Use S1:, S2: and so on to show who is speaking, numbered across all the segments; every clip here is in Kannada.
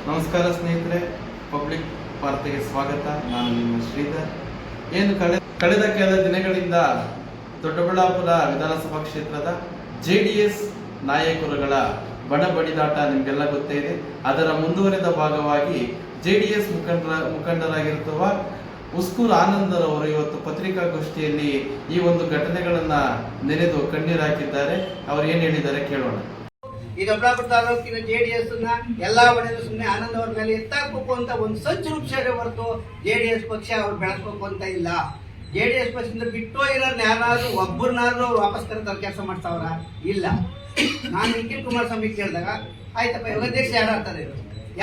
S1: ನಮಸ್ಕಾರ ಸ್ನೇಹಿತರೆ, ಪಬ್ಲಿಕ್ ವಾರ್ತೆಗೆ ಸ್ವಾಗತ. ನಾನು ನಿಮ್ಮ ಶ್ರೀಧರ್. ಕಳೆದ ಕೆಲ ದಿನಗಳಿಂದ ದೊಡ್ಡಬಳ್ಳಾಪುರ ವಿಧಾನಸಭಾ ಕ್ಷೇತ್ರದ JDS ನಾಯಕರುಗಳ ಬಡಬಡಿದಾಟ ನಿಮಗೆಲ್ಲ ಗೊತ್ತೇ ಇದೆ. ಅದರ ಮುಂದುವರೆದ ಭಾಗವಾಗಿ JDS ಮುಖಂಡರಾಗಿರುವ ಉಸ್ಕೂರ್ ಆನಂದರವರು ಇವತ್ತು ಪತ್ರಿಕಾಗೋಷ್ಠಿಯಲ್ಲಿ ಈ ಒಂದು ಘಟನೆಗಳನ್ನ ನೆನೆದು ಕಣ್ಣೀರು ಹಾಕಿದ್ದಾರೆ. ಅವರು ಏನು ಹೇಳಿದ್ದಾರೆ ಕೇಳೋಣ.
S2: ಈ ದೊಡ್ಡಬಳ್ಳಾಪುರ ತಾಲೂಕಿನ JDS ಎಲ್ಲಾ ಬಡಿಯಲು ಸುಮ್ಮನೆ ಆನಂದ್ ಅವ್ರ ಮೇಲೆ ಎತ್ತಾಕಬೇಕು ಅಂತ ಒಂದು ಸಂಚು ರೂಪಿಸ್ಯಾರೆ ಹೊರತು JDS ಪಕ್ಷ ಅವ್ರು ಬೆಳೆಸ್ಬೇಕು ಅಂತ ಇಲ್ಲ. JDS ಪಕ್ಷದಿಂದ ಬಿಟ್ಟು ಇರೋರ್ನ ಯಾರಾದ್ರೂ ಒಬ್ಬರನ್ನಾದ್ರೂ ವಾಪಸ್ ಕರೆದ ಕೆಲಸ ಮಾಡ್ತಾವ್ರ ಇಲ್ಲ. ನಾನು ನಿಖಿಲ್ ಕುಮಾರಸ್ವಾಮಿ ಕೇಳಿದಾಗ ಆಯ್ತಪ್ಪ ಯೋಗಾಧ್ಯಕ್ಷ ಯಾರು ಆಗ್ತಾರೆ,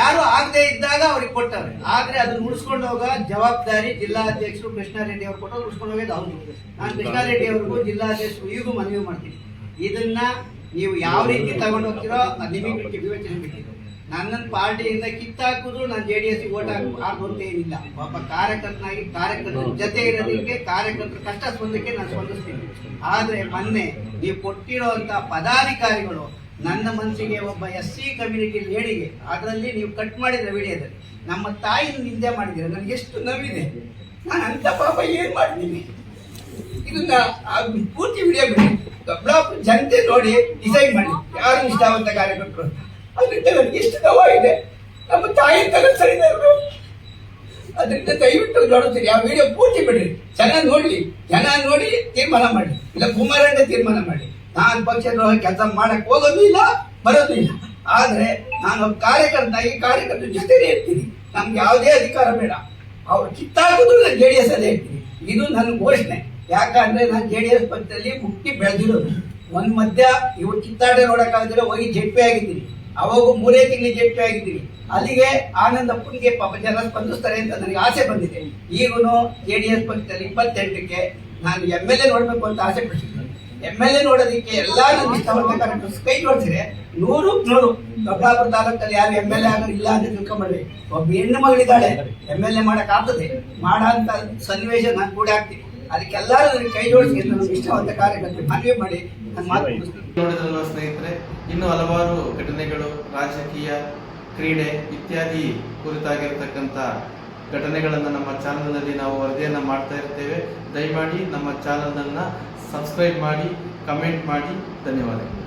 S2: ಯಾರು ಆಗದೆ ಇದ್ದಾಗ ಅವ್ರಿಗೆ ಕೊಟ್ಟವ್ರೆ. ಆದ್ರೆ ಅದನ್ನ ಉಳಿಸ್ಕೊಂಡು ಹೋಗೋ ಜವಾಬ್ದಾರಿ ಜಿಲ್ಲಾಧ್ಯಕ್ಷರು ಕೃಷ್ಣಾರೆಡ್ಡಿ ಅವ್ರು ಕೊಟ್ಟು ಉಳಿಸ್ಕೊಂಡು ಹೋಗೋದು ಅವ್ರು. ನಾನು ಕೃಷ್ಣಾರೆಡ್ಡಿ ಅವ್ರಿಗೂ ಜಿಲ್ಲಾಧ್ಯಕ್ಷರು ಈಗೂ ಮನವಿ ಮಾಡ್ತೀನಿ, ಇದನ್ನ ನೀವು ಯಾವ ರೀತಿ ತಗೊಂಡು ಹೋಗ್ತಿರೋ ಅದು ನಿಮಗೆ ಬಿಟ್ಟು ವಿವೇಚನೆ ಬಿಟ್ಟಿದ್ದು. ನನ್ನ ಪಾರ್ಟಿಯಿಂದ ಕಿತ್ತಾಕಿದ್ರು ನಾನು JDS ಓಟ್ ಹಾಕುವುದು ಅಂತ ಏನಿಲ್ಲ. ಒಬ್ಬ ಕಾರ್ಯಕರ್ತನಾಗಿ ಕಾರ್ಯಕರ್ತರ ಜೊತೆ ಇರೋದಕ್ಕೆ, ಕಾರ್ಯಕರ್ತರ ಕಷ್ಟ ಸ್ಪಂದಕ್ಕೆ ನಾನು ಸ್ಪಂದಿಸ್ತೀನಿ. ಆದ್ರೆ ಮೊನ್ನೆ ನೀವು ಕೊಟ್ಟಿರೋಂತ ಪದಾಧಿಕಾರಿಗಳು ನನ್ನ ಮನಸ್ಸಿಗೆ ಒಬ್ಬ SC ಕಮ್ಯುನಿಟಿ ಲೇಡಿಗೆ ಅದರಲ್ಲಿ ನೀವು ಕಟ್ ಮಾಡಿದ್ರೆ ವಿಡಿಯೋದಲ್ಲಿ ನಮ್ಮ ತಾಯಿನ ನಿಂದೆ ಮಾಡಿದ್ದೀರ. ನನಗೆ ಎಷ್ಟು ನೋವಿದೆ. ನಾನು ಅಂತ ಪಾಪ ಏನ್ ಮಾಡ್ತೀನಿ, ಇದನ್ನ ಪೂರ್ತಿ ವಿಡಿಯೋ ಬಿಡಿ, ದೊಡ್ಡಬಳ್ಳಾಪುರ ಜನತೆ ನೋಡಿ ಡಿಸೈಡ್ ಮಾಡಿ ಯಾರು ನಿಷ್ಠಾವಂತ ಕಾರ್ಯಕರ್ತರು. ಅದರಿಂದ ನನಗೆ ಎಷ್ಟು ನೋವಾಗಿದೆ. ನಮ್ಮ ತಾಯಿ ತರ ಸರಿದರು. ಅದರಿಂದ ದಯವಿಟ್ಟು ನೋಡುತ್ತೀರಿ ಆ ವಿಡಿಯೋ ಪೂರ್ತಿ ಬಿಡ್ರಿ, ಜನ ನೋಡಿ ತೀರ್ಮಾನ ಮಾಡಿ, ಇಲ್ಲ ಕುಮಾರಣ್ಣ ತೀರ್ಮಾನ ಮಾಡಿ. ನಾನು ಪಕ್ಷದ್ರೋಹ ಕೆಲಸ ಮಾಡಕ್ ಹೋಗೋದು ಇಲ್ಲ, ಬರೋದು ಇಲ್ಲ. ಆದ್ರೆ ನಾನು ಕಾರ್ಯಕರ್ತ, ಈ ಕಾರ್ಯಕರ್ತರ ಜೊತೆನೇ ಇರ್ತೀನಿ. ನಮ್ಗೆ ಯಾವುದೇ ಅಧಿಕಾರ ಬೇಡ. ಅವ್ರು ಕಿತ್ತಾಕಿದ್ರು ನಾನು JDS ಅಲ್ಲೇ ಇರ್ತೀನಿ. ಇದು ನನ್ನ ಘೋಷಣೆ. ಯಾಕಂದ್ರೆ ನಾನು JDS ಪಕ್ಷದಲ್ಲಿ ಹುಟ್ಟಿ ಬೆಳೆದಿರೋದು. ಒಂದ್ ಮಧ್ಯ ಇವ್ರು ಕಿತ್ತಾಟ ನೋಡಕ್ಕಾಗದಿರೋ ಹೋಗಿ JP ಆಗಿದ್ದೀನಿ. ಅವಾಗ 3 ತಿಂಗಳು JP ಆಗಿದ್ದೀನಿ. ಅಲ್ಲಿಗೆ ಆನಂದಪ್ಪನಿಗೆ ಪಾಪ ಜನ ಸ್ಪಂದಿಸ್ತಾರೆ ಅಂತ ನನಗೆ ಆಸೆ ಬಂದಿದೆ. ಈಗೂನು JDS ಪಕ್ಷದಲ್ಲಿ 28ಕ್ಕೆ ನಾನು MLA ನೋಡ್ಬೇಕು ಅಂತ ಆಸೆ ಪಡ್ತಿದ್ದೀನಿ. MLA ನೋಡೋದಕ್ಕೆ ಎಲ್ಲಾ ನನ್ನ ಇಷ್ಟವಂತ ಕಾರ್ಯಕರ್ತರು ಕೈ ಜೋಡಿಸಿದ್ರೆ 100 ದೊಡ್ಡಬಳ್ಳಾಪುರ ತಾಲೂಕಲ್ಲಿ ಯಾರು MLA ಆಗೋದು ಇಲ್ಲ ಅಂತ ತಿಳ್ಕೊಂಡ್ಬಿಡ್ರಿ. ಒಬ್ಬ ಹೆಣ್ಣು ಮಗಳಿದ್ದಾಳೆ, MLA ಮಾಡಕ್ ಆಗ್ತದೆ, ಮಾಡಂತ ಸನ್ನಿವೇಶ ನಾನು ಕೂಡ ಆಗ್ತೀನಿ. ಅದಕ್ಕೆಲ್ಲರೂ ನನಗೆ ಕೈ ಜೋಡಿಸಿ ನನಗೆ ಇಷ್ಟವಂತ ಕಾರ್ಯಕರ್ತರು ಮನವಿ ಮಾಡಿ ನನ್ನ ಮಾತು
S1: ನೋಡಿದ್ರಲ್ವ ಸ್ನೇಹಿತರೆ, ಇನ್ನು ಹಲವಾರು ಘಟನೆಗಳು, ರಾಜಕೀಯ, ಕ್ರೀಡೆ ಇತ್ಯಾದಿ ಕುರಿತಾಗಿರ್ತಕ್ಕಂಥ ಘಟನೆಗಳನ್ನು ನಮ್ಮ ಚಾನಲ್ನಲ್ಲಿ ನಾವು ವರದಿಯನ್ನು ಮಾಡ್ತಾ ಇರ್ತೇವೆ. ದಯಮಾಡಿ ನಮ್ಮ ಚಾನಲ್ನ ಸಬ್ಸ್ಕ್ರೈಬ್ ಮಾಡಿ, ಕಮೆಂಟ್ ಮಾಡಿ. ಧನ್ಯವಾದಗಳು.